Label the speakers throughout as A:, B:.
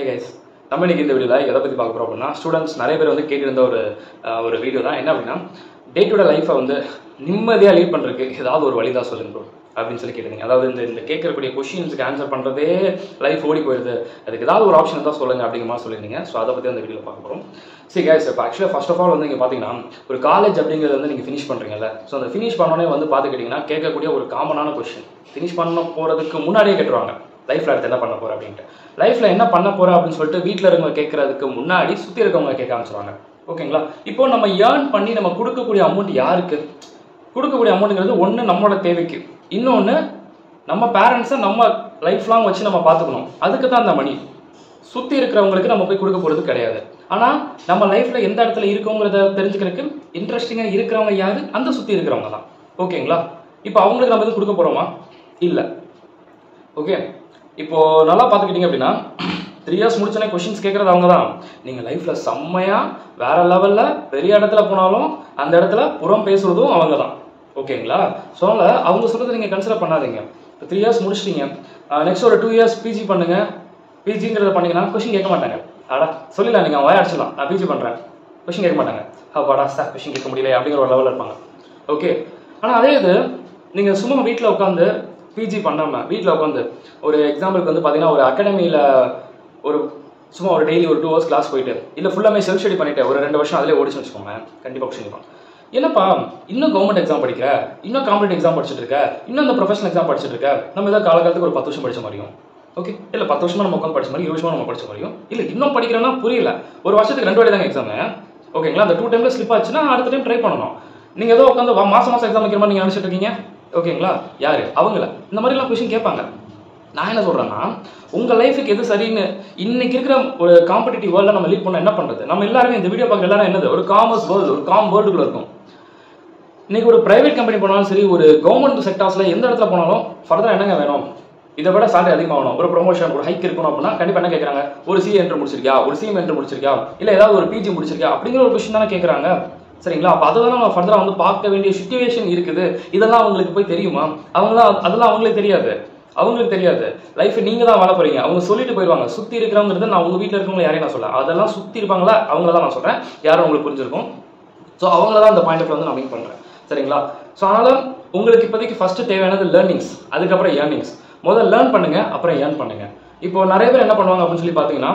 A: Hey guys, நம்ம இன்னைக்கு இந்த வீடியோல எதை பத்தி பார்க்க போறோம் அப்படினா ஸ்டூடண்ட்ஸ் நிறைய பேர் வந்து கேட்டிருந்த ஒரு வீடியோ தான். என்ன அப்படினா டே டு டே லைஃபை வந்து நிம்மதியா லீட் பண்றதுக்கு ஏதாவது ஒரு வழி தான் சொல்லுங்க ப்ரோ அப்படின்னு சொல்லி கேட்டீங்க. அதாவது இந்த கேட்கக்கூடிய क्वेश्चंसக்கு ஆன்சர் பண்றதே லைஃப் ஓடி போயிடுது, அதுக்கு ஏதாவது ஒரு ஆப்ஷன் தான் சொல்லுங்க அப்படிங்கிற மாதிரி சொல்லிருந்தீங்க. ஸோ அதை பத்தி அந்த வீடியோல பார்க்க போறோம். சரி கைஸ், இப்போ ஆக்சுவலாக ஃபர்ஸ்ட் ஆஃப் ஆல் வந்து நீங்க பாத்தீங்கன்னா ஒரு காலேஜ் அப்படிங்கிறது வந்து நீங்க ஃபினிஷ் பண்றீங்கல்ல, ஸோ அந்த ஃபினிஷ் பண்ணோடனே வந்து பார்த்துக்கிட்டீங்கன்னா கேட்கக்கூடிய ஒரு காமனான கொஸ்டின், ஃபினிஷ் பண்ண போறதுக்கு முன்னாடியே கேட்டுருவாங்க லைஃப்ல அடுத்து என்ன பண்ண போற அப்படின்ட்டு. லைஃப்ல என்ன பண்ண போற அப்படின்னு சொல்லிட்டு வீட்டில் இருக்கவங்க கேட்கறதுக்கு முன்னாடி சுத்தி இருக்கவங்க கேட்க ஆரம்பிச்சிருவாங்க. ஓகேங்களா? இப்போ நம்ம ஏர்ன் பண்ணி நம்ம கொடுக்கக்கூடிய அமௌண்ட் யாருக்கு கொடுக்கக்கூடிய அமௌண்ட்ங்கிறது ஒன்று நம்மளோட தேவைக்கு, இன்னொன்று நம்ம பேரண்ட்ஸை நம்ம லைஃப் லாங் வச்சு நம்ம பார்த்துக்கணும், அதுக்கு தான் அந்த மணி. சுற்றி இருக்கிறவங்களுக்கு நம்ம போய் கொடுக்க போகிறது கிடையாது. ஆனால் நம்ம லைஃப்பில் எந்த இடத்துல இருக்கோங்கிறத தெரிஞ்சுக்கிறதுக்கு இன்ட்ரெஸ்டிங்காக இருக்கிறவங்க யாரு? அந்த சுற்றி இருக்கிறவங்க தான். ஓகேங்களா? இப்போ அவங்களுக்கு நம்ம எதுவும் கொடுக்க போகிறோமா? இல்லை. ஓகே, இப்போ நல்லா பார்த்துக்கிட்டீங்க அப்படின்னா 3 years முடிச்சோன்னே கொஸ்டின்ஸ் கேட்குறது அவங்க தான். நீங்கள் லைஃப்பில் செம்மையாக வேற லெவலில் பெரிய இடத்துல போனாலும் அந்த இடத்துல புறம் பேசுறதும் அவங்க தான். ஓகேங்களா? ஸோ அவங்க சொல்கிறத நீங்கள் கன்சிடர் பண்ணாதீங்க. இப்போ 3 years முடிச்சிட்டீங்க, நெக்ஸ்ட் ஒரு 2 years பிஜி பண்ணுங்க. பிஜிங்கிறத பண்ணிங்கன்னா கொஸ்டின் கேட்க மாட்டாங்க. ஆடா சொல்லிடலாம், நீங்கள் வாயாடிச்சிடலாம், நான் பிஜி பண்ணுறேன், கொஸ்டின் கேட்க மாட்டாங்க. பாடா சார் கொஸ்டின் கேட்க முடியல அப்படிங்கிற ஒரு லெவலில் இருப்பாங்க. ஓகே, ஆனால் அதே இது நீங்கள் சும்மா வீட்டில் உட்காந்து பிஜி பண்ணாமல் வீட்டில் உட்காந்து ஒரு எக்ஸாம்பிளுக்கு வந்து பார்த்தீங்கன்னா ஒரு அகாடமியில் ஒரு சும்மா ஒரு டெய்லி ஒரு 2 hours கிளாஸ் போயிட்டு இல்லை ஃபுல்லாமே செல்ஃப் ஸ்டடி பண்ணிட்டு ஒரு 2 வருஷம் அதிலே ஓடிச்சு வச்சுக்கோங்க, கண்டிப்பாக கொஸ்டின் கேட்பாங்க. என்னப்பா இன்னும் கவர்மெண்ட் எக்ஸாம் படிக்கிற, இன்னும் காம்படிட்டிவ் எக்ஸாம் படிச்சுட்டு இருக்க, இன்னும் இந்த ப்ரொஃபஷனல் எக்ஸாம் படிச்சுட்டு இருக்க, நம்ம ஏதாவது காலகாலத்துக்கு ஒரு 10 வருஷம் படிச்ச மாதிரியும், ஓகே இல்லை 10 வருஷமா நம்ம உட்காந்து படிச்ச மாதிரி 20 வருஷமா நம்ம படிச்ச மாதிரியும், இல்லை இன்னும் படிக்கிறோன்னா புரியல, ஒரு வருஷத்துக்கு 2 வாட்டி தாங்க எக்ஸாமு. ஓகேங்களா? அந்த 2 times ஸ்லிப் ஆச்சுன்னா அடுத்த டைம் ட்ரை பண்ணணும். நீங்கள் ஏதோ உட்காந்து மாசம் எக்ஸாம் வைக்கிற மாதிரி நீங்கள் நினச்சிட்டு இருக்கீங்க. ஓகேங்களா? யாரு? அவங்கள இந்த மாதிரிலாம் கொஸ்டின் கேட்பாங்க. நான் என்ன சொல்றேன்னா, உங்க லைஃபுக்கு எது சரின்னு இன்னைக்கு இருக்கிற ஒரு காம்படிட்டிவ் வேர்ல்ட்ல நம்ம லீட் பண்ண என்ன பண்றது? நம்ம எல்லாருமே இந்த வீடியோ பார்க்குற எல்லாரும் என்னது, ஒரு காமர்ஸ் வேர்ல்டு, ஒரு வேர்ல்டுக்குள்ள இருக்கும். இன்னைக்கு ஒரு பிரைவேட் கம்பெனி போனாலும் சரி, ஒரு கவர்மெண்ட் செக்டார்ஸ்ல எந்த இடத்துல போனாலும் ஃபர்தரா என்னங்க வேணும்? இதை விட சேலரி அதிகமாகணும், ஒரு ப்ரொமோஷன், ஒரு ஹைக் இருக்கணும் அப்படின்னா கண்டிப்பா என்ன கேட்கறாங்க? ஒரு சிஏ என்ட்ரு முடிச்சிருக்கியா, ஒரு சிஎம் என்ட்ரு முடிச்சிருக்கியா, இல்ல ஏதாவது ஒரு பிஜி முடிச்சிருக்கியா அப்படிங்கிற ஒரு கொஸ்டின் தானே கேட்கறாங்க. சரிங்களா? அப்போ அதுதான் நம்ம ஃபர்தரா வந்து பார்க்க வேண்டிய சிச்சுவேஷன் இருக்குது. இதெல்லாம் அவங்களுக்கு போய் தெரியுமா? அதெல்லாம் அவங்களுக்கு தெரியாது. அவங்களுக்கு தெரியாது. லைஃப் நீங்க தான் வாழ போறீங்க. அவங்க சொல்லிட்டு போயிடுவாங்க. சுத்தி இருக்கிறவங்கிறது நான் உங்க வீட்டில் இருக்கவங்க யாரையும் நான் சொல்ல, அதெல்லாம் சுத்தி இருப்பாங்களா அவங்கள தான் நான் சொல்றேன். யாரும் உங்களுக்கு புரிஞ்சிருக்கும். ஸோ அவங்கள தான் அந்த பாயிண்ட் ஆஃப் வந்து நான் மீன் பண்றேன். சரிங்களா? ஸோ அதனால உங்களுக்கு இப்போதைக்கு ஃபர்ஸ்ட் தேவையானது லேர்னிங்ஸ், அதுக்கப்புறம் ஏர்னிங்ஸ். முதல்ல லேர்ன் பண்ணுங்க, அப்புறம் ஏர்ன் பண்ணுங்க. இப்போ நிறைய பேர் என்ன பண்ணுவாங்க அப்படின்னு சொல்லி பார்த்தீங்கன்னா,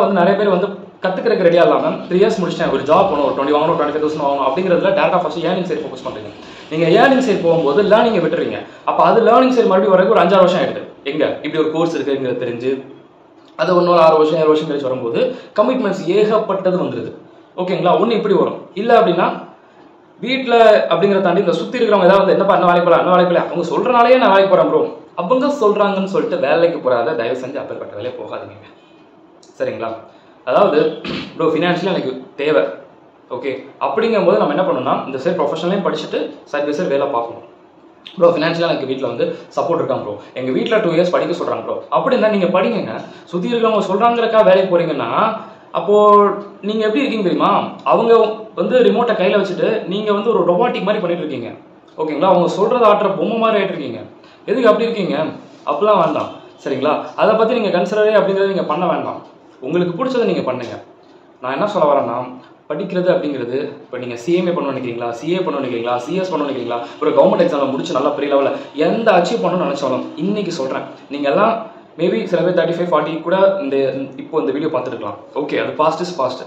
A: வந்து நிறைய பேர் வந்து கத்துக்கிறதுக்கு ரெடியா இல்லாமல் 3 years முடிச்சிட்டேன், ஒரு ஜாப் போகணும், ஒரு 20 வாங்கணும், 25,000 வாங்கணும் அப்படிங்கிறதுல டேரக்டா ஃபர்ஸ்ட் ஏர்னிங் சைடு ஃபோக்கஸ் பண்றீங்க. நீங்க ஏர்னிங் சைடு போகும்போது லேர்னிங்கை விட்டுறீங்க. அப்போ அது லேர்னிங் சைடு மறுபடியும் வரைக்கும் ஒரு 5-6 வருஷம் ஆயிடுது. எங்க இப்படி ஒரு கோர்ஸ் இருக்குங்கிறது தெரிஞ்சு அது இன்னொரு 6 வருஷம் 7 வருஷம் கழிச்சு வரும்போது கமிட்மெண்ட்ஸ் ஏகப்பட்டது வந்துருது. ஓகேங்களா? ஒன்று இப்படி வரும். இல்லை அப்படின்னா வீட்டில் அப்படிங்கிறத தாண்டி இந்த சுற்றி இருக்கிறவங்க ஏதாவது என்னப்பா என்ன வேலைக்கு போகலாம், என்ன வேலைக்கு போகலாம், அவங்க சொல்றனாலேயே நான் வேலைக்கு போறேன் ப்ரோ, அவங்க சொல்றாங்கன்னு சொல்லிட்டு வேலைக்கு போறாத தயவு செஞ்சு அப்பேற்பட்ட வேலையை போகாதீங்க. சரிங்களா? அதாவது ப்ரோ ஃபினான்ஷியலாக எனக்கு தேவை, ஓகே அப்படிங்கும்போது நம்ம என்ன பண்ணணும்னா இந்த சைட் ப்ரொஃபஷனலையும் படிச்சுட்டு சைட் பை சைட் வேலை பார்க்கணும். ப்ரோ ஃபினான்ஷியலாக எனக்கு வீட்டில் வந்து சப்போர்ட் இருக்காங்க ப்ரோ, எங்கள் வீட்டில் 2 years படிக்க சொல்கிறாங்க ப்ரோ அப்படின்னா நீங்கள் படிங்க. சுற்றி இருக்கிறவங்க சொல்கிறாங்கிறக்கா வேலைக்கு போகிறீங்கன்னா அப்போது நீங்கள் எப்படி இருக்கீங்க தெரியுமா? அவங்க வந்து ரிமோட்டை கையில் வச்சுட்டு நீங்கள் வந்து ஒரு ரொபாட்டிக் மாதிரி பண்ணிட்டு இருக்கீங்க. ஓகேங்களா? அவங்க சொல்கிறத ஆட்டுற பொம்மை மாதிரி ஆகிட்டு இருக்கீங்க. எதுக்கு அப்படி இருக்கீங்க? அப்படிலாம் வேண்டாம். சரிங்களா? அதை பற்றி நீங்கள் கன்சிடரே அப்படிங்கிறத நீங்கள் பண்ண வேண்டாம். உங்களுக்கு பிடிச்சதை நீங்கள் பண்ணுங்க. நான் என்ன சொல்ல வரேன்னா, படிக்கிறது அப்படிங்கிறது இப்போ நீங்கள் சிஎம்ஏ பண்ண நினைக்கிறீங்களா, சிஏ பண்ண நினைக்கிறீங்களா, சிஎஸ் பண்ண நினைக்கிறீங்களா, ஒரு கவர்மெண்ட் எக்ஸாமில் முடிச்சு நல்லா பெரிய லெவலில் எந்த அச்சீவ் பண்ணணும்னு நினச்சாலும் இன்னைக்கு சொல்கிறேன், நீங்கள் எல்லாம் மேபி சில பேர் 35-40 கூட இப்போ இந்த வீடியோ பார்த்துருக்கலாம். ஓகே, அது பாஸ்ட் இஸ் பாஸ்ட்.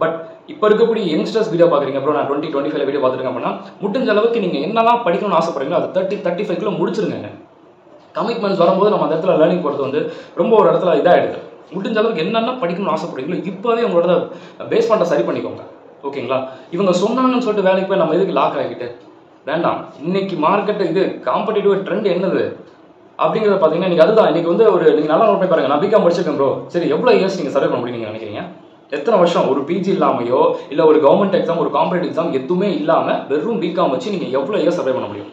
A: பட் இப்போ இருக்கக்கூடிய யங்ஸ்டர்ஸ் வீடியோ பார்க்குறீங்க ப்ரோ, நான் 20-25 வீடியோ பார்த்துருக்கேன் அப்படின்னா முடிஞ்ச அளவுக்கு நீங்கள் என்னெல்லாம் படிக்கணும்னு ஆசைப்படுறீங்களோ அது 30-35 முடிச்சிருங்க. கமிட்மெண்ட்ஸ் வரும்போது நம்ம அந்த இடத்துல லேர்னிங் போகிறது வந்து ரொம்ப ஒரு இடத்துல இதாகிடுது. முடிஞ்ச அளவுக்கு என்னென்ன படிக்கணும்னு ஆசைப்படுறீங்களோ இப்போவே உங்களோட பேஸ் பண்ண சரி பண்ணிக்கோங்க. ஓகேங்களா? இவங்க சொன்னாங்கன்னு சொல்லிட்டு வேலைக்கு போய் நம்ம எதுக்கு லாக் ஆகிட்டு வேண்டாம். இன்னைக்கு மார்க்கெட்டு இது காம்படிட்டிவ் ட்ரெண்ட் என்னது அப்படிங்கிறத பார்த்தீங்கன்னா இன்னைக்கு அதுதான். இன்னைக்கு வந்து ஒரு நீங்கள் நல்லா நோட் பண்ணி பாருங்க. நான் பிகாம் படிச்சிருக்கேன் ப்ரோ, சரி எவ்வளோ இயர்ஸ் நீங்கள் சர்வே பண்ண முடியும் நீங்கள் நினைக்கிறீங்க? எத்தனை வருஷம் ஒரு பிஜி இல்லாமையோ இல்லை ஒரு கவர்மெண்ட் எக்ஸாம், ஒரு காம்படிட்டிவ் எக்ஸாம் எதுவுமே இல்லாமல் வெறும் பிகாம் வச்சு நீங்கள் எவ்வளோ இயர்ஸ் சர்வே பண்ண முடியும்?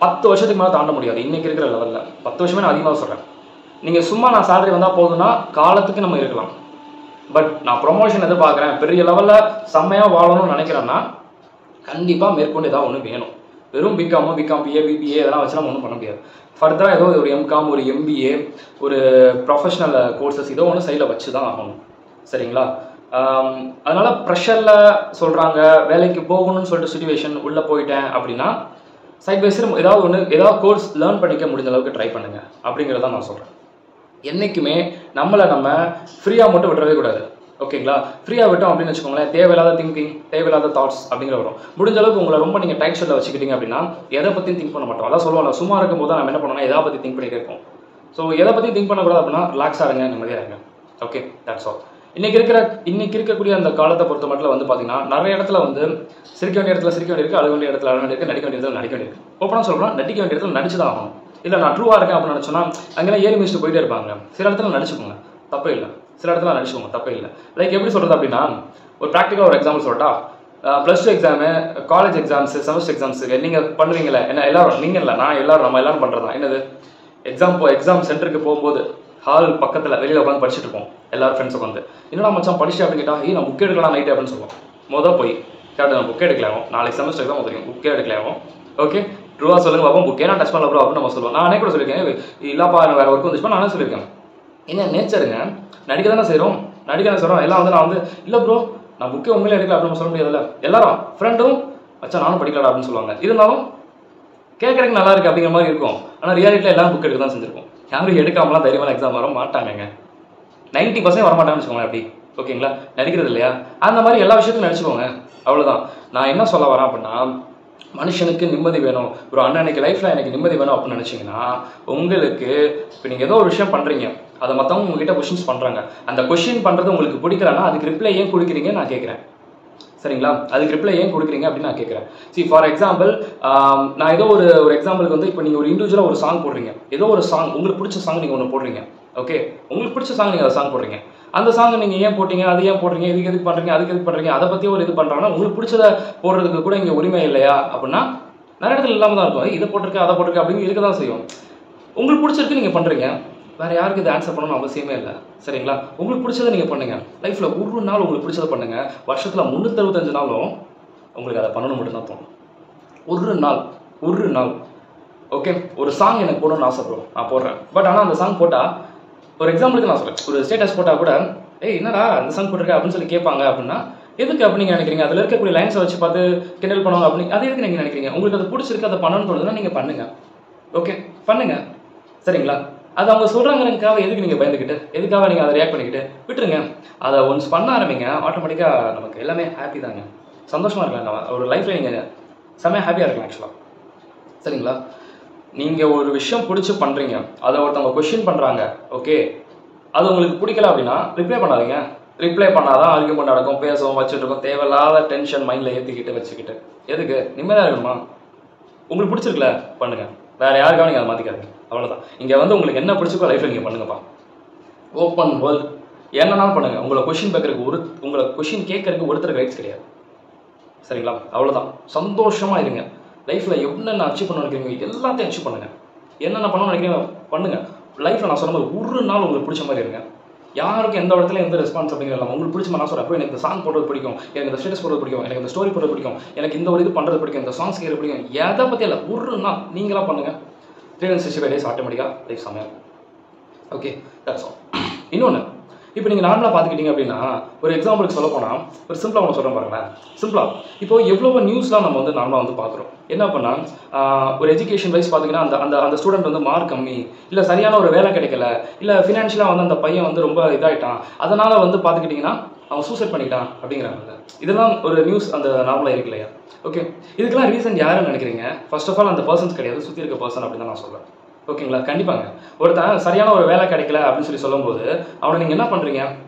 A: 10 வருஷத்துக்கு மேலே தாண்ட முடியாது இன்னைக்கு இருக்கிற லெவலில். 10 வருஷமே நான் அதிகமாக சொல்கிறேன். நீங்கள் சும்மா நான் சேலரி வந்தால் போதுன்னா காலத்துக்கு நம்ம இருக்கலாம். பட் நான் ப்ரொமோஷன் எதிர்பார்க்குறேன், பெரிய லெவலில் செம்மையாக வாழணும்னு நினைக்கிறேன்னா கண்டிப்பாக மேற்கொண்டு ஏதாவது ஒன்று வேணும். வெறும் பிகாமோ பிகாம் பிஏ பிபிஏ இதெல்லாம் வச்சு நம்ம ஒன்றும் பண்ண முடியாது. ஃபர்தராக ஏதோ ஒரு எம்காம் ஒரு எம்பிஏ ஒரு ப்ரொஃபஷனல் கோர்சஸ் ஏதோ ஒன்று சைடில் வச்சு தான் ஆகணும். சரிங்களா? அதனால ப்ரெஷரில் சொல்கிறாங்க வேலைக்கு போகணும்னு சொல்லிட்டு சுச்சுவேஷன் உள்ளே போயிட்டேன் அப்படின்னா சைட் பை சைடு ஏதாவது கோர்ஸ் லேர்ன் பண்ணிக்க முடிஞ்ச அளவுக்கு ட்ரை பண்ணுங்க அப்படிங்கிறத நான் சொல்கிறேன். என்றைக்குமே நம்மளை நம்ம ஃப்ரீயாக மட்டும் விட்டுறவே கூடாது. ஓகேங்களா? ஃப்ரீயாக விட்டோம் அப்படின்னு வச்சுக்கோங்களேன், தேவையில்லாத திங்கிங் தேவையில்லாத தாட்ஸ் அப்படிங்கிற வரும். முடிஞ்ச அளவுக்கு உங்களை ரொம்ப நீங்கள் டைட் ஷெட்டில் வச்சுக்கிட்டீங்க அப்படின்னா எதை பற்றியும் திங்க் பண்ண மாட்டோம். அதான் சொல்லுவாங்க, சும்மா இருக்கும் போது நம்ம என்ன பண்ணோம்னா எதை பற்றி திங்க் பண்ணிகிட்டே இருக்கோம். ஸோ எதை பற்றி திங்க் பண்ணக்கூடாது அப்படின்னா ரிலாக்ஸாக இருங்க, நிம்மதியாக இருங்க. Okay, that's all. இன்னைக்கு இருக்கக்கூடிய அந்த காலத்தை பொறுத்த மட்டும் வந்து பார்த்தீங்கன்னா நிறைய இடத்துல வந்து சிரிக்க வேண்டிய இடத்துல சிரிக்க வேண்டியிருக்கு, அழுக வேண்டிய இடத்துல அழுக வேண்டியிருக்கு, நடிக்க வேண்டிய இடத்துல நடிக்க வேண்டியிருக்கு. ஓப்பனாக சொல்கிறோம், நடிக்க வேண்டிய இடத்துல நடிச்சு தான் ஆகணும். இல்லை நான் ட்ரூவாக இருக்கேன் அப்படின்னு நினச்சோன்னா அங்கெல்லாம் ஏறி மிச்சிட்டு போயிட்டே இருப்பாங்க. சில இடத்துல நடிச்சுக்கோங்க, தப்பே இல்லை. சில இடத்துல நடிச்சுக்கோங்க, தப்பே இல்லை. லைக் எப்படி சொல்கிறது அப்படின்னா, ஒரு ப்ராக்டிக்கலாக ஒரு எக்ஸாம்பிள் சொல்லட்டா. +2 எக்ஸாமு, காலேஜ் எக்ஸாம்ஸு, செமஸ்டர் எக்ஸாம்ஸுக்கு நீங்கள் பண்ணுறீங்களே என்ன, எல்லாரும் நீங்கள் இல்லை நான் நம்ம எல்லாரும் பண்ணுறது தான். என்னது, எக்ஸாம் சென்டருக்கு போகும்போது ஹால் பக்கத்தில் வெளியில் உட்காந்து படிச்சுட்டு இருப்போம் எல்லாரும் ஃப்ரெண்ட்ஸ் உட்காந்து. என்னடா மச்சான் படிச்சு அப்படின்னு கேட்டால், நான் புக் எடுக்கலாம் நைட்டு அப்படின்னு சொல்லுவோம். போய் கேட்டு நான் புக் எடுக்கலாமோ, நாளைக்கு செமஸ்டர் எக்ஸாம் வந்துருக்கேன், புக்கே எடுக்கலாமோ. ஓகே, ட்ரூவாக சொல்லுங்க பாப்போம், புக்கே நான் டச் பண்ணல ப்ரோ அப்படின்னு நம்ம சொல்லுவோம். நானே கூட சொல்லியிருக்கேன், இல்லைப்பா நான் வேறு ஒர்க் வந்துச்சுப்பா நானே சொல்லியிருக்கேன். என்ன நேச்சருங்க, நடிக்க தானே செய்கிறோம் எல்லாம் வந்து நான் வந்து இல்லை ப்ரோ நான் புக்கே உண்மையிலே எடுக்கல அப்படின்னு சொல்ல முடியாதுல்ல. எல்லாரும் ஃப்ரெண்டும் வச்சா நானும் படிக்கலடா அப்படின்னு சொல்லுவாங்க. இருந்தாலும் கேட்குறதுக்கு நல்லா இருக்குது அப்படிங்கிற மாதிரி இருக்கும். ஆனால் ரியாலிட்டியில் எல்லாரும் புக் எடுக்க தான் செஞ்சுருக்கோம். யாரும் எடுக்காமலாம் தைரியமான எக்ஸாம் வர மாட்டாங்க. 90% வரமாட்டாங்கன்னு வச்சுக்கோங்க. அப்படி ஓகேங்களா? நடிக்கிறது இல்லையா? அந்த மாதிரி எல்லா விஷயத்தையும் நடிச்சுக்கோங்க, அவ்வளோதான். நான் என்ன சொல்ல வரேன் அப்படின்னா, மனுஷனுக்கு நிம்மதி வேணும். ஒரு அன்னைக்கு லைஃப்பில் எனக்கு நிம்மதி வேணும் அப்படின்னு நினச்சிங்கன்னா, உங்களுக்கு இப்போ நீங்கள் ஏதோ ஒரு விஷயம் பண்ணுறீங்க, அதை மற்றவங்க உங்ககிட்ட கொஷின்ஸ் பண்ணுறாங்க. அந்த கொஷின் பண்ணுறது உங்களுக்கு பிடிக்கலன்னா அதுக்கு ரிப்ளை ஏன் கொடுக்குறீங்க நான் கேட்குறேன். சரிங்களா? அதுக்கு ரிப்ளை ஏன் கொடுக்குறீங்க அப்படின்னு நான் கேட்குறேன். ஃபார் எக்ஸாம்பிள் நான் ஏதோ ஒரு எக்ஸாம்பிளுக்கு வந்து இப்போ நீங்கள் ஒரு இண்டிவிஜுவலாக ஒரு சாங் போடுறீங்க, ஏதோ ஒரு சாங் உங்களுக்கு பிடிச்ச சாங் நீங்கள் ஒன்று போடுறீங்க. ஓகே, உங்களுக்கு பிடிச்ச சாங் நீங்கள் அதை சாங் போடுறீங்க. அந்த சாங்கை நீங்கள் ஏன் போட்டீங்க, அது ஏன் போடுறீங்க, இதுக்கு எதுக்கு பண்ணுறீங்க, அதுக்கு எதுக்கு பண்ணுறீங்க, அதை பற்றி ஒரு இது பண்ணுறாங்கன்னா உங்களுக்கு பிடிச்சதை போடுறதுக்கு கூட இங்கே உரிமை இல்லையா அப்படின்னா நிறைய இடத்துல இல்லாமல் தான் இருக்கும். இதை போட்டிருக்கேன் அதை போட்டிருக்கேன் அப்படின்னு இருக்க தான் செய்யும். உங்களுக்கு பிடிச்சிருக்கு நீங்கள் பண்ணுறீங்க, வேறு யாருக்கு இது ஆன்சர் பண்ணணும்னு அவசியமே இல்லை. சரிங்களா? உங்களுக்கு பிடிச்சதை நீங்கள் பண்ணுங்கள். லைஃப்பில் ஒரு நாள் உங்களுக்கு பிடிச்சதை பண்ணுங்கள். வருஷத்தில் 365 நாளும் உங்களுக்கு அதை பண்ணணும் மட்டும்தான் தோணும். ஒரு நாள் ஓகே, ஒரு சாங் எனக்கு போடணும்னு ஆசைப்படுவோம், நான் போடுறேன். பட் ஆனால் அந்த சாங் போட்டால், ஒரு எக்ஸாம்பிளுக்கு நான் சொல்கிறேன், ஒரு ஸ்டேட்டஸ் போட்டால் கூட என்னடா அந்த சாங் போட்டிருக்க அப்படின்னு சொல்லி கேட்பாங்க. அப்படின்னா எதுக்கு அப்படின்னு நீங்கள் நினைக்கிறீங்க? அதில் இருக்கக்கூடிய லைன்ஸை வச்சு பார்த்து கிண்டல் பண்ணுவாங்க அப்படின்னு அது எதுக்கு நீங்கள் நினைக்கிறீங்க? உங்களுக்கு அது பிடிச்சிருக்கு, அதை பண்ணணும்னு தோணுதுன்னா நீங்கள் பண்ணுங்கள். ஓகே, பண்ணுங்கள். சரிங்களா? அது அவங்க சொல்கிறாங்கிறதுக்காக எதுக்கு நீங்கள் பயந்துக்கிட்டு, எதுக்காக நீங்கள் அதை ரியாக்ட் பண்ணிக்கிட்டு விட்டுருங்க. அதை ஒன்ஸ் பண்ண ஆரம்பிங்க, ஆட்டோமேட்டிக்காக நமக்கு எல்லாமே ஹாப்பி தாங்க, சந்தோஷமாக இருக்கலாம். ஒரு லைஃப்பில் நீங்கள் செம்மையாக ஹாப்பியாக இருக்கலாம் ஆக்சுவலாக. சரிங்களா? நீங்கள் ஒரு விஷயம் பிடிச்சி பண்ணுறீங்க, அதை ஒருத்தவங்க கொஷின் பண்ணுறாங்க, ஓகே, அது உங்களுக்கு பிடிக்கல அப்படின்னா ரிப்ளை பண்ணாதீங்க. ரிப்ளை பண்ணாதான் ஆர்கியூமெண்ட் நடக்கும், பேசுவோம், வச்சுட்டு இருக்கோம், தேவையில்லாத டென்ஷன் மைண்டில் ஏற்றிக்கிட்டு வச்சுக்கிட்டு எதுக்கு? நிம்மதியாக இருக்கணுமா? உங்களுக்கு பிடிச்சிருக்கல பண்ணுங்கள், வேறு யாருக்காக நீங்கள் அதை மாற்றிக்காதீங்க, அவ்வளோதான். இங்கே வந்து உங்களுக்கு என்ன பிடிச்சிக்கோ லைஃப்பில் நீங்கள் பண்ணுங்கப்பா. ஓப்பன் வேர்ல்டு, என்னன்னாலும் பண்ணுங்கள். உங்களை கொஷின் கேட்கறதுக்கு ஒருத்தருக்கு ரைட்ஸ் கிடையாது. சரிங்களா? அவ்வளோதான். சந்தோஷமாக இருங்க. லைஃப்பில் என்னென்ன அச்சீவ் பண்ண நினைக்கிறீங்க எல்லாத்தையும் அச்சீவ் பண்ணுங்கள். என்னென்ன பண்ணணும்னு நினைக்கிறீங்க பண்ணுங்கள். லைஃப்பில் நான் சொன்ன மாதிரி ஒரு நாள் உங்களுக்கு பிடிச்ச மாதிரி இருங்க. யாருக்கும் எந்த இடத்துல எந்த ரெஸ்பான்ஸ் அப்படிங்கிற இல்லாமல் உங்களுக்கு பிடிச்ச மாதிரி நான் சொல்கிறேன். எனக்கு இந்த சாங் போடுறது பிடிக்கும், எனக்கு இந்த ஸ்டேட்டஸ் போடுறது பிடிக்கும், எனக்கு இந்த ஸ்டோரி போடுறது பிடிக்கும், எனக்கு இந்த ஒரு இது பண்ணுறது பிடிக்கும், இந்த சாங்ஸ் கேட்க பிடிக்கும், எதை பற்றி இல்லை, ஒரு நாள் நீங்களாக பண்ணுங்கள். 365 days ஆட்டோமேட்டிக்காக லைஃப் சமையல். Okay, that's all. இன்னொன்று, இப்போ நீங்கள் நார்மலாக பார்த்துக்கிட்டீங்க அப்படின்னா, ஒரு எக்ஸாம்பிளுக்கு சொல்ல போனால் ஒரு சிம்பிளாக ஒன்று சொல்கிறேன் பாருங்களேன். சிம்பிளாக இப்போ எவ்வளோ நியூஸ்லாம் நம்ம வந்து நார்மலாக வந்து பார்க்குறோம். என்ன பண்ணால் ஒரு எஜுகேஷன் வைஸ் பார்த்தீங்கன்னா அந்த ஸ்டூடெண்ட் வந்து மார்க் கம்மி, இல்லை சரியான ஒரு வேலை கிடைக்கல, இல்லை ஃபினான்ஷியலாக வந்து அந்த பையன் வந்து ரொம்ப இதாகிட்டான், அதனால் வந்து பார்த்துக்கிட்டிங்கன்னா அவன் சூசைட் பண்ணிக்கிட்டான் அப்படிங்கிறாங்கல்ல. இதெல்லாம் ஒரு நியூஸ் அந்த நார்மலாக இருக்கு இல்லையா? ஓகே, இதுக்கெல்லாம் ரீசன் யாருன்னு நினைக்கிறீங்க? ஃபர்ஸ்ட் ஆஃப் ஆல் அந்த பர்சன்ஸ் கிடையாது, சுற்றி இருக்க பர்சன் அப்படின்னு தான் நான் சொல்கிறேன். ஓகேங்களா? கண்டிப்பாங்க. ஒருத்தன் சரியான ஒரு வேலை கிடைக்கல அப்படின்னு சொல்லி சொல்லும்போது அவனை நீங்கள் என்ன பண்ணுறீங்க?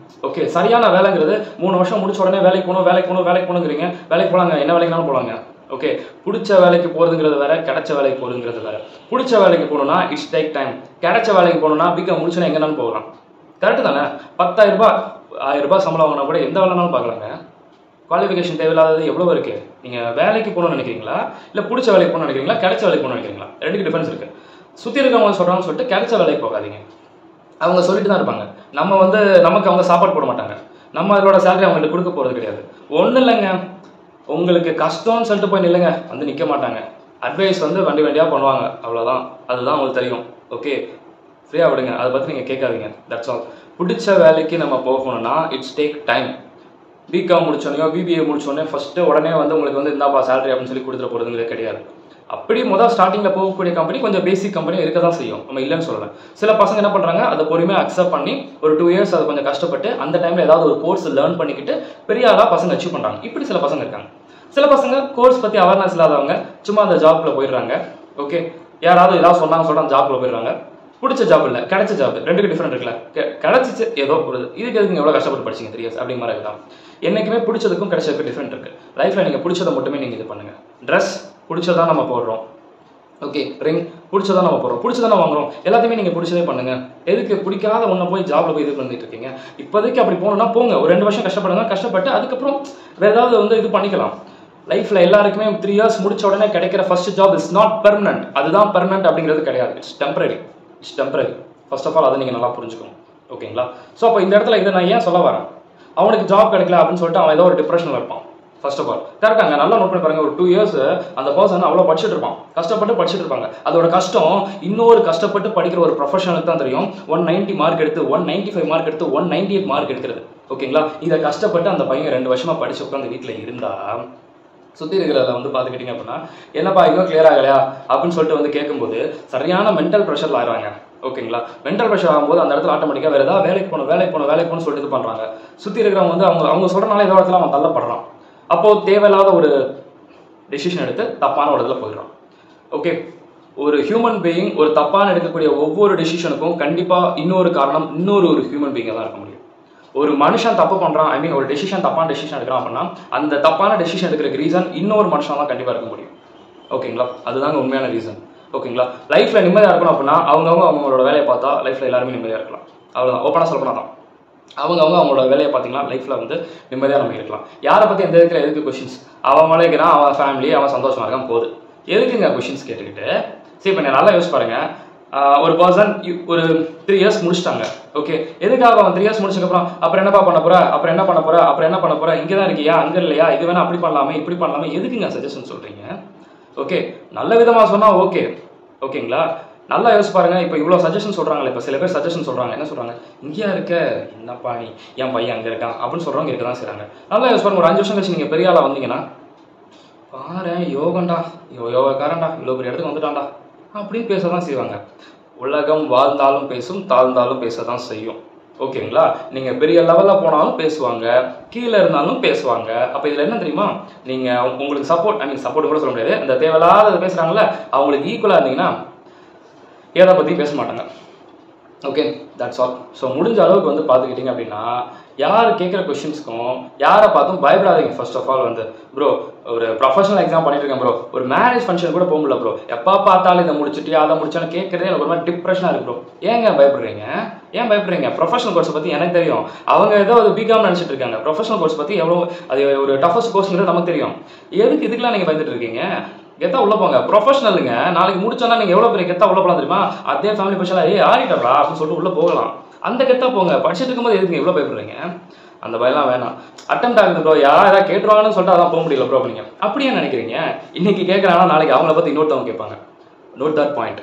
A: ஓகே, சரியான வேலைங்கிறது 3 வருஷம் முடிச்ச உடனே வேலைக்கு போகணுங்கிறீங்க. வேலைக்கு போகலாங்க, என்ன வேலைக்குனாலும் போகலாங்க. ஓகே, பிடிச்ச வேலைக்கு போகிறதுங்கிறது வேற, கிடைச்ச வேலைக்கு போகிறதுங்கிறது வேற. பிடிச்ச வேலைக்கு போகணுன்னா இட்ஸ் டேக் டைம். கிடைச்ச வேலைக்கு போகணுன்னா பிகாம் முடிச்சுன்னா எங்கேனாலும் போகலாம். கரெக்டு தானே? 10,000 ரூபாய் சம்பளம் வாங்கினா கூட எந்த வேலைனாலும் பார்க்கலாங்க. குவாலிஃபிகேஷன் தேவையில்லாதது எவ்வளோ இருக்குது? நீங்கள் வேலைக்கு போகணும்னு நினைக்கிறீங்களா, இல்லை பிடிச்ச வேலைக்கு போகணும்னு நினைக்கிறீங்களா, கிடைச்ச வேலைக்கு போகணும்னு நினைக்கிறீங்களா? ரெண்டுக்கு டிஃபரன்ஸ் இருக்குது. சுற்றி இருக்கவங்க சொல்கிறாங்கன்னு சொல்லிட்டு கிடைச்ச வேலைக்கு போகாதீங்க. அவங்க சொல்லிட்டு தான் இருப்பாங்க. நமக்கு அவங்க சாப்பாடு போட மாட்டாங்க, நம்ம அதோட சேலரி அவங்கள்ட்ட கொடுக்க போகிறது கிடையாது. ஒன்றும் இல்லைங்க, உங்களுக்கு கஷ்டம்னு சொல்லிட்டு போய் நில்லுங்க, வந்து நிற்க மாட்டாங்க. அட்வைஸ் வந்து வண்டியாக பண்ணுவாங்க, அவ்வளோதான். அதுதான் உங்களுக்கு தெரியும். ஓகே, ஃப்ரீயாக விடுங்க, அதை பற்றி நீங்கள் கேட்காதீங்க. That's all. பிடிச்ச வேலைக்கு நம்ம போகணும்னா இட்ஸ் டேக் டைம். பிகாம் முடிச்சோனையோ பிபிஏ முடிச்சோடனே ஃபஸ்ட்டு உடனே வந்து உங்களுக்கு வந்து இந்தாப்பா சேலரி அப்படின்னு சொல்லி கொடுத்துட போகிறதுங்கிறது கிடையாது. அப்படி முதல் ஸ்டார்டிங்கில் போகக்கூடிய கம்பெனி கொஞ்சம் பேசிக் கம்பெனி இருக்க தான் செய்யும், நம்ம இல்லைன்னு சொல்லலை. சில பசங்க என்ன பண்ணுறாங்க, அதை பொறுமையாக அக்செப்ட் பண்ணி ஒரு 2 years அதை கொஞ்சம் கஷ்டப்பட்டு அந்த டைமில் ஏதாவது ஒரு கோர்ஸ் லேர்ன் பண்ணிக்கிட்டு பெரிய ஆளாக பசங்க அச்சீவ் பண்ணுறாங்க. இப்படி சில பசங்க இருக்காங்க. சில பசங்க கோர்ஸ் பற்றி அவேர்னஸ் இல்லாதவங்க சும்மா அந்த ஜாப்ல போயிடுறாங்க. ஓகே, யாராவது ஏதாவது சொன்னாங்க ஜாப்ல போயிடுறாங்க. பிடிச்ச ஜாப் இல்லை, கிடைச்ச ஜாப், ரெண்டுக்கு டிஃப்ரெண்ட் இருக்குல்ல. கிடைச்சிச்சு ஏதோ ஒரு இதுக்கு எதுக்கு எவ்வளோ கஷ்டப்பட்டு படிச்சிங்க 3 years அப்படிங்கிற மாதிரி தான். என்றைக்குமே பிடிச்சதுக்கும் கிடைச்சதுக்கும் டிஃப்ரெண்ட் இருக்குது. லைஃப்பில் நீங்கள் பிடிச்சதை மட்டுமே நீங்கள் இது பண்ணுங்கள். ட்ரெஸ் பிடிச்சதான் நம்ம போடுறோம். ஓகே, ரிங் பிடிச்சதான் நம்ம போடுறோம், பிடிச்சதானே வாங்குறோம். எல்லாத்தையுமே நீங்கள் பிடிச்சதே பண்ணுங்க. எதுக்கு பிடிக்காத ஒன்றை போய் ஜாப்ல போய் இது பண்ணிட்டு இருக்கீங்க? இப்போதைக்கு அப்படி போகணும்னா போங்க, ஒரு 2 வருஷம் கஷ்டப்படுங்க. கஷ்டப்பட்டு அதுக்கப்புறம் வேற ஏதாவது வந்து இது பண்ணிக்கலாம். லைஃப்ல எல்லாருக்குமே 3 years முடிச்ச உடனே கிடைக்கிற first job is not permanent. அதுதான் பெர்மனன்ட் அப்படிங்கிறது கிடையாது. It's temporary. First of all அதை நீங்கள் நல்லா புரிஞ்சுக்கணும். ஓகேங்களா? ஸோ அப்போ இந்த இடத்துல இதை நான் ஏன் சொல்ல வரேன், அவனுக்கு ஜாப் கிடைக்கல அப்படின்னு சொல்லிட்டு அவன் ஏதோ ஒரு டிப்ரெஷனில் இருப்பான். ஃபர்ஸ்ட் ஆஃப் ஆல் கரெக்டாங்க, நல்லா நோட் பண்ணி பாருங்க. ஒரு 2 years அந்த பர்சன் அவ்வளோ படிச்சுட்டு இருப்பான், கஷ்டப்பட்டு படிச்சுட்டு இருப்பாங்க. அதோட கஷ்டம் இன்னொரு கஷ்டப்பட்டு படிக்கிற ஒரு ப்ரொஃபஷனுக்கு தான் தெரியும். 190 மார்க் எடுத்து 195 மார்க் எடுத்து 198 மார்க் எடுக்கிறது. ஓகேங்களா? இதை கஷ்டப்பட்டு அந்த பையன் 2 வருஷமா படிச்சு உட்காந்து வீட்டில் இருந்தா சுற்றி இருக்கிறத வந்து பார்த்துக்கிட்டிங்க அப்படின்னா, என்னப்பா இன்னும் கிளியர் ஆகலையா அப்படின்னு சொல்லிட்டு வந்து கேட்கும்போது சரியான மென்டல் ப்ரெஷரில் ஆயிடுவாங்க. ஓகேங்களா? மென்டல் ப்ரெஷர் ஆகும்போது அந்த இடத்துல ஆட்டோமேட்டிக்காக வேறு ஏதாவது வேலைக்கு போகணும் சொல்லிட்டு இது பண்ணுறாங்க. சுற்றி இருக்கிறவங்க வந்து அவங்க சொல்கிறனால ஏதோ இடத்துல அவன் தள்ளப்படுறான். அப்போது தேவையில்லாத ஒரு டெசிஷன் எடுத்து தப்பான ஒரு இடத்துல போயிடுறான். ஓகே, ஒரு ஹியூமன் பீயிங் ஒரு தப்பான எடுக்கக்கூடிய ஒவ்வொரு டெசிஷனுக்கும் கண்டிப்பாக இன்னொரு காரணம், ஒரு ஹியூமன் பீயிங்காக தான் இருக்க முடியும். ஒரு மனுஷன் தப்பு பண்ணுறான், ஐ மீன் ஒரு தப்பான டெசிஷன் எடுக்கிறான் அப்படின்னா அந்த தப்பான டெசிஷன் எடுக்கிறதுக்கு ரீசன் இன்னொரு மனுஷன் தான் கண்டிப்பாக இருக்க முடியும். ஓகேங்களா? அதுதாங்க உண்மையான ரீசன். ஓகேங்களா? லைஃப்பில் நிம்மதியாக இருக்கணும் அப்படின்னா அவங்களோட வேலையை பார்த்தா லைஃப்பில் எல்லாருமே நிம்மதியாக இருக்கலாம். அவ்வளோதான். ஓப்பனாக சொல்லப்போனால் தான் அவங்களோட வேலையை பார்த்தீங்கன்னா லைஃப்பில் வந்து நிம்மதியாக நம்ம இருக்கலாம். யாரை பற்றி எந்த இருக்கிற எதுக்கு கொஷின்ஸ்? அவன் மலைக்கிறான், அவன் ஃபேமிலி, அவன் சந்தோஷமாக இருக்கான், போகுது. எதுக்குங்க கொஷின்ஸ் கேட்டுக்கிட்டு? சரி, இப்போ நல்லா யோசிச்சு பாருங்க. ஒரு பர்சன் ஒரு 3 years முடிச்சிட்டாங்க. ஓகே, எதுக்காக அவன் 3 years முடிச்சதுக்கப்புறம் அப்புறம் என்னப்பா பண்ண போற, அப்புறம் என்ன பண்ண போற, இங்கே தான் இருக்கியா, அங்கே இல்லையா, இது வேணா அப்படி பண்ணலாமே இப்படி பண்ணலாமே, எதுக்குங்க சஜஷன் சொல்றீங்க? ஓகே, நல்ல விதமாக சொன்னா ஓகே. ஓகேங்களா? நல்லா யோசிச்சு பாருங்க. இப்போ இவ்வளோ சஜஷன் சொல்றாங்களே, இப்போ சில பேர் சஜஷன் சொல்றாங்க, என்ன சொல்றாங்க, இங்கேயா இருக்க, என்னப்பா நீ என் பையன் அங்கே இருக்கான் அப்படின்னு சொல்றவங்க இருக்க தான் செய்றாங்க. நல்லா யோசிச்சு பாருங்க. ஒரு 5 வருஷம் கழிச்சு நீங்க பெரிய ஆளா வந்தீங்கன்னா, பாரு யோகண்டா, யோகக்காரன்டா, இவ்வளோ பெரிய இடத்துக்கு வந்துட்டான்டா அப்படின்னு பேச தான் செய்வாங்க. உலகம் வாழ்ந்தாலும் பேசும், தாழ்ந்தாலும் பேச தான் செய்யும். ஓகேங்களா? நீங்க பெரிய லெவலில் போனாலும் பேசுவாங்க, கீழே இருந்தாலும் பேசுவாங்க. அப்போ இதில் என்ன தெரியுமா, நீங்க உங்களுக்கு சப்போர்ட் கூட சொல்ல முடியாது. அந்த தேவையில்லாத பேசுறாங்கல்ல, அவங்களுக்கு ஈக்குவலாக இருந்தீங்கன்னா எதை பற்றியும் பேச மாட்டாங்க. Okay, that's all. ஸோ முடிஞ்ச அளவுக்கு வந்து பார்த்துக்கிட்டிங்க அப்படின்னா, யார் கேட்குற கொஷின்ஸ்க்கும் யாரை பார்த்தும் பயப்படாதீங்க. ஃபர்ஸ்ட் ஆஃப் ஆல் வந்து ப்ரோ ஒரு ப்ரொஃபஷனல் எக்ஸாம் பண்ணிட்டு இருக்கேன் ப்ரோ, ஒரு மேரேஜ் ஃபங்க்ஷன் கூட போக முடியல ப்ரோ, எப்போ பார்த்தாலும் இதை முடிச்சுட்டு அதை முடிச்சாலும் கேட்குறதே எனக்கு ஒரு மாதிரி டிப்ரெஷனாக இருக்கு ப்ரோ. ஏன் பயப்படுறீங்க? ப்ரொஃபஷனல் கோர்ஸ் பற்றி எனக்கு தெரியும். அவங்க ஏதோ அது பிகாம் நினச்சிட்டு இருக்காங்க. ப்ரொஃபஷனல் கோர்ஸ் பற்றி எவ்வளோ அது ஒரு டஃபஸ்ட் கோர்ஸ்ங்கிறது நமக்கு தெரியும். எதுக்கு இதுக்கெல்லாம் நீங்கள் பயந்துட்டு இருக்கீங்க? கெத்தா உள்ள போங்க. ப்ரொஃபஷனலுங்க, நாளைக்கு முடிச்சோன்னா நீங்கள் எவ்வளோ பெரிய கெத்தா உள்ள போகலாம் தெரியுமா? அதே ஃபேமிலி பர்சனாக ஆடிட்டா அப்படின்னு சொல்லிட்டு உள்ள போகலாம். அந்த கெத்தா போங்க. படிச்சுட்டு இருக்கும்போது எதுக்கு எவ்வளோ பயப்படுறீங்க? அந்த பயம்லாம் வேணாம். அட்டெம்ப்ட் ஆகுது ப்ரோ, யாராவது கேட்டுருவாங்கன்னு சொல்லிட்டு அதான் போக முடியல ப்ரோ. நீங்க அப்படியே நினைக்கிறீங்க? இன்னைக்கு கேட்குறாங்கன்னா நாளைக்கு அவங்கள பற்றி இன்னொருத்தவங்க கேட்பாங்க. Note that point.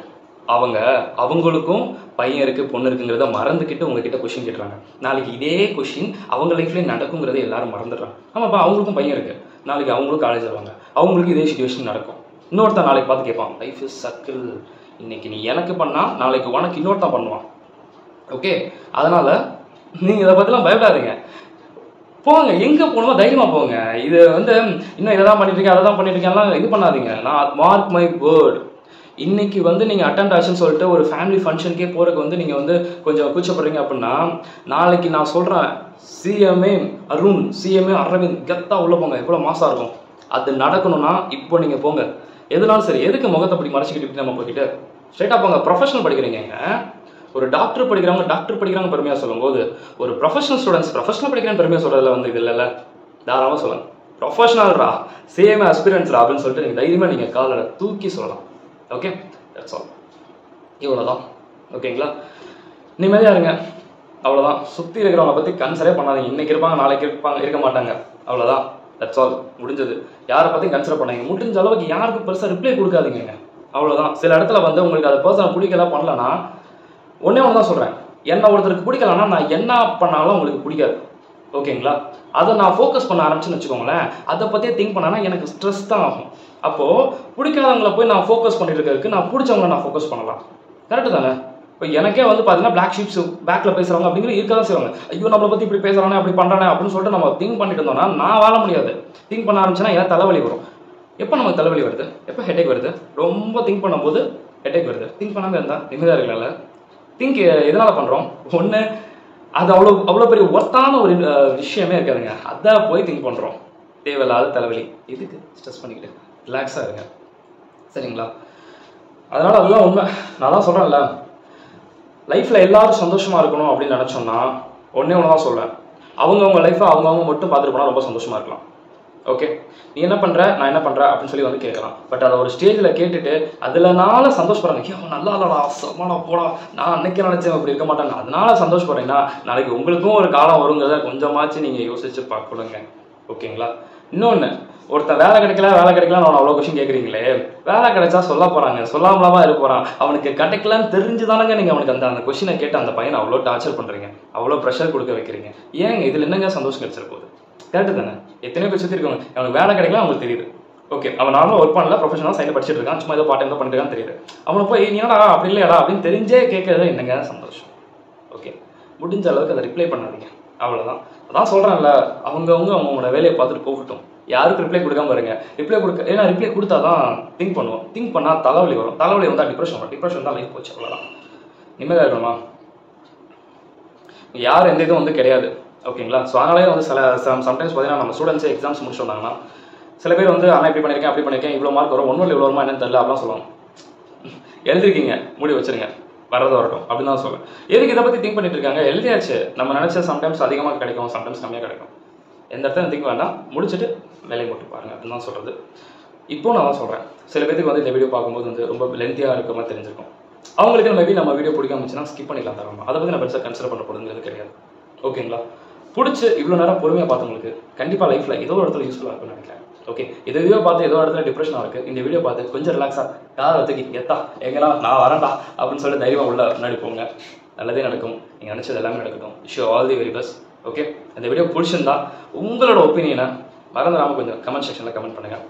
A: அவங்களுக்கும் பையன் இருக்கு பொண்ணு இருக்குங்கிறத மறந்துக்கிட்டு உங்ககிட்ட கொஷின் கேட்டுறாங்க. நாளைக்கு இதே கொஷின் அவங்க லைஃப்லேயே நடக்குங்கிறத எல்லாரும் மறந்துடுறாங்க. ஆமாப்பா, அவங்களுக்கும் பையன் இருக்கு, நாளைக்கு அவங்களும் காலேஜ் வருவாங்க, அவங்களுக்கு இதே சுச்சுவேஷன் நடக்கும். இன்னொருத்தன் நாளைக்கு பார்த்து கேட்பான், லைஃப் இஸ் சர்க்கிள், இன்னைக்கு நீ எனக்கு பண்ணா நாளைக்கு உனக்கு இன்னொருத்தன் பண்ணுவான். ஓகே, அதனால நீங்க இதை பற்றிலாம் பயப்படாதீங்க. போங்க, எங்கே போகணுமோ தைரியமாக போங்க. இது வந்து இன்னும் இதை தான் பண்ணிட்டு இருக்கேன், அதை தான் பண்ணிட்டு இருக்கேன்லாம் இது பண்ணாதீங்க. நான் மார்க் மை வேர்ட், இன்னைக்கு வந்து நீங்கள் அட்டெண்ட் ஆச்சுன்னு சொல்லிட்டு ஒரு ஃபேமிலி ஃபங்க்ஷனுக்கே போகிறதுக்கு வந்து நீங்கள் வந்து கொஞ்சம் கூச்சப்படுறீங்க அப்படின்னா, நாளைக்கு நான் சொல்கிறேன் சிஎம்ஏ அருண், சிஎம்ஏ அரவிந்த் கெத்தா உள்ளே போங்க, எவ்வளோ மாசாக இருக்கும். அது நடக்கணும்னா இப்போ நீங்கள் போங்க. எதுனாலும் சரி, எதுக்கு முகத்தை அப்படி மறைச்சிக்கிட்டு நம்ம போய்கிட்டு ஸ்ட்ரைட்டாக போங்க. ப்ரொஃபஷனல் படிக்கிறீங்க, ஒரு டாக்டர் படிக்கிறாங்க பெருமையாக சொல்லும்போது, ஒரு ப்ரொஃபஷனல் ஸ்டூடெண்ட்ஸ் ப்ரொஃபஷனல் படிக்கிறேன்னு பெருமையாக சொல்கிறதுல வந்து இது இல்லைல்ல. தாராளமாக சொல்லுங்க, ப்ரொஃபஷனல்ரா, சிஎம்ஏ அஸ்பிரன்ஸ்ரா அப்படின்னு சொல்லிட்டு நீங்கள் தைரியமாக நீங்கள் காலில் தூக்கி சொல்லலாம். Okay, that's all. இவ்வளோதான். ஓகேங்களா? நிம்மதியாக இருங்க, அவ்வளோதான். சுற்றி இருக்கிறவங்க பற்றி கன்சரே பண்ணாதீங்க. இன்னைக்கு இருப்பாங்க, நாளைக்கு இருக்க மாட்டாங்க, அவ்வளோதான். தட்ஸ் ஆல், முடிஞ்சது. யாரை பற்றியும் கன்சிடர் பண்ணாங்க. முடிஞ்ச அளவுக்கு யாருக்கும் பெருசாக ரிப்ளை கொடுக்காதீங்க. அவ்வளோதான். சில இடத்துல வந்து உங்களுக்கு அது பர்சனல் பிடிக்கல பண்ணலன்னா ஒன்றே ஒன்று தான் சொல்கிறேன், என்ன ஒருத்தருக்கு பிடிக்கலன்னா நான் என்ன பண்ணாலும் உங்களுக்கு பிடிக்காது. ஓகேங்களா? அதை நான் ஃபோக்கஸ் பண்ண ஆரம்பிச்சுன்னு வச்சுக்கோங்களேன், அதை பற்றியே திங்க் பண்ணனா எனக்கு ஸ்ட்ரெஸ் தான் ஆகும். அப்போது பிடிக்காதவங்களை போய் நான் ஃபோக்கஸ் பண்ணிட்டு இருக்கிறதுக்கு நான் பிடிச்சவங்களை நான் ஃபோக்கஸ் பண்ணலாம். கரெக்டு தானே? இப்போ எனக்கே வந்து பார்த்தீங்கன்னா பிளாக் ஷீப்ஸ் பேக்கில் பேசுகிறவங்க அப்படிங்கிறது இருக்க தான் செய்வாங்க. ஐயோ நம்மளை பற்றி இப்படி பேசுகிறானே அப்படி பண்ணுறானே அப்படின்னு சொல்லிட்டு நம்ம திங்க் பண்ணிட்டு இருந்தோம்னா நான் வாழ முடியாது. திங்க் பண்ண ஆரம்பிச்சுன்னா ஏன் தலைவலி வரும். எப்போ நமக்கு தலைவலி வருது? எப்போ ஹெட்டேக் வருது? ரொம்ப திங்க் பண்ணும்போது ஹெட்டேக் வருது. திங்க் பண்ணாமல் இருந்தால் நிம்மதியாக இருக்கல. திங்க் எதனால் பண்ணுறோம்? ஒன்று, அது அவ்வளோ பெரிய ஒர்த்தான ஒரு விஷயமே இருக்காதுங்க. அதை போய் திங்க் பண்ணுறோம். தேவையில்லாத தலைவலி. எதுக்கு ஸ்ட்ரெஸ் பண்ணிக்கிட்டு? ரிலாக்ஸாக இருங்க. சரிங்களா? அதனால் அதுதான் உண்மை. நான் தான் சொல்கிறேன்ல, லைஃப்பில் எல்லாரும் சந்தோஷமாக இருக்கணும் அப்படின்னு நினச்சோம்னா ஒன்றே ஒன்று தான் சொல்லுவேன், அவங்கவுங்க லைஃப்பை அவங்கவுங்க மட்டும் பார்த்துட்டு போனால் ரொம்ப சந்தோஷமாக இருக்கலாம். ஓகே, நீ என்ன பண்ணுற, நான் என்ன பண்ணுறேன் அப்படின்னு சொல்லி வந்து கேட்கலாம். பட் அதை ஒரு ஸ்டேஜில் கேட்டுட்டு அதில்னால சந்தோஷப்படுறாங்க. ஐயோ நல்லா இல்லடா, சமாளா போடா, நான் அன்னைக்கு நினச்சேன் அப்படி இருக்க மாட்டாங்க, அதனால சந்தோஷப்படுறீங்கன்னா நாளைக்கு உங்களுக்கும் ஒரு காலம் வருங்கிறத கொஞ்சமாச்சு நீங்கள் யோசிச்சு பார்க்கணுங்க. ஓகேங்களா? இன்னொன்று, ஒருத்தன் வேலை கிடைக்கலான்னு அவன் அவ்வளோ கொஸ்டின் கேட்குறீங்களே, வேலை கிடைச்சா சொல்ல போகிறாங்க, சொல்லாமலாமா இருக்க போகிறான். அவனுக்கு கிடைக்கலான்னு தெரிஞ்சுதானங்க நீங்கள் அவனுக்கு அந்த கொஸ்டினை கேட்டு அந்த பையனை அவ்வளோ டார்ச்சர் பண்ணுறீங்க, அவ்வளோ ப்ரெஷர் கொடுக்க வைக்கிறீங்க. ஏங்க இதில் என்னங்க சந்தோஷம் கிடைச்சிட போகுது? கரெக்டு தானே? எத்தனையோ பேர் சுற்றி இருக்காங்க, அவனுக்கு வேலை கிடைக்கலாம் அவங்களுக்கு தெரியுது. ஓகே, அவன் நார்மலாக ஒர்க் பண்ணல, ப்ரொஃபஷனலாக சைடில் படிச்சுட்டு இருக்கான், சும்மா ஏதோ பார்ட் டைம் தான் பண்ணிட்டு இருக்கான்னு தெரியுது. அவனை போய் நீ என்னடா அப்படி இல்லையாடா அப்படின்னு தெரிஞ்சே கேட்கறது என்னங்க சந்தோஷம்? ஓகே, முடிஞ்ச அளவுக்கு அதை ரிப்ளை பண்ணாதீங்க. அவ்வளோதான். அதான் சொல்கிறேன்ல, அவங்களோட வேலையை பார்த்துட்டு போகட்டும். யாருக்கு ரிப்ளை கொடுக்காம பாருங்க. ரிப்ளை கொடுக்க, ஏன்னா ரிப்ளை கொடுத்தா தான் திங்க் பண்ணுவோம். திங்க் பண்ணால் தலைவலி வரும். தலைவலி வந்தால் டிப்ரெஷன் வரும். டிப்ரெஷன் தான் லைஃப் போச்சு. அவ்வளோதான். நிம்மதியாக இருக்கணுமா? யார் எந்த இதுவும் வந்து கிடையாது. ஓகேங்களா? ஸோ அதனாலே வந்து சம்டைம்ஸ் பார்த்தீங்கன்னா நம்ம ஸ்டூடெண்ட்ஸே எக்ஸாம்ஸ் முடிச்சு வந்தாங்கன்னா சில பேர் வந்து ஆனால் இப்படி பண்ணியிருக்கேன் அப்படி பண்ணியிருக்கேன், இவ்வளோ மார்க் வரும், ஒன்றும் இவ்வளோ வருமா என்னன்னு தெரியல அப்படிலாம் சொல்லுவாங்க. எழுதிருக்கீங்க, மூடி வச்சுருங்க, வரது வரட்டும் அப்படின்னு தான் சொல்லுவேன். எதுக்கு இதை பற்றி திங்க் பண்ணிட்டு இருக்காங்க? எழுதியாச்சு. நம்ம நினச்ச சம்டைம்ஸ் அதிகமாக கிடைக்கும், சம்டைம்ஸ் கம்மியாக கிடைக்கும். எந்த இடத்துல திங்க் வேண்டாம், முடிச்சுட்டு வேலையை போட்டு பாருங்க அப்படின்னு தான் சொல்கிறது. இப்போ நான் தான் சொல்கிறேன், சில பேருக்கு வந்து இந்த வீடியோ பார்க்கும்போது வந்து ரொம்ப லென்த்தியாக இருக்க மாதிரி தெரிஞ்சிருக்கும். அவங்களுக்கு மேபி நம்ம வீடியோ பிடிக்காமச்சுன்னா ஸ்கிப் பண்ணிடலாம் தரணும். அதை பற்றி நான் பெருசாக கன்சிடர் பண்ண போகிறதுங்கிறது கிடையாது. ஓகேங்களா? பிடிச்சி இவ்வளோ நேரம் பொறுமையாக பார்த்தவங்களுக்கு கண்டிப்பாக லைஃப்பில் ஏதோ ஒரு இடத்துல யூஸ்ஃபுல்லாக இருக்குன்னு நினைக்கிறேன். ஓகே, இதையோ பார்த்து ஏதோ இடத்துல டிப்ரெஷனாக இருக்குது, இந்த வீடியோ பார்த்து கொஞ்சம் ரிலாக்ஸாக காரை வச்சுக்கி எத்தா எங்கன்னா நான் வரேன்டா அப்படின்னு சொல்லி தைரியமாக உள்ள முன்னாடி போங்க. நல்லதே நடக்கும். நீங்கள் நினச்சது எல்லாமே நடக்கட்டும். Wish you all the very best. Okay, இந்த வீடியோ பிடிச்சிருந்தா உங்களோட ஒப்பீனியனை மறந்துடாமல் கொஞ்சம் கமெண்ட் செக்ஷனில் கமெண்ட் பண்ணுங்கள்.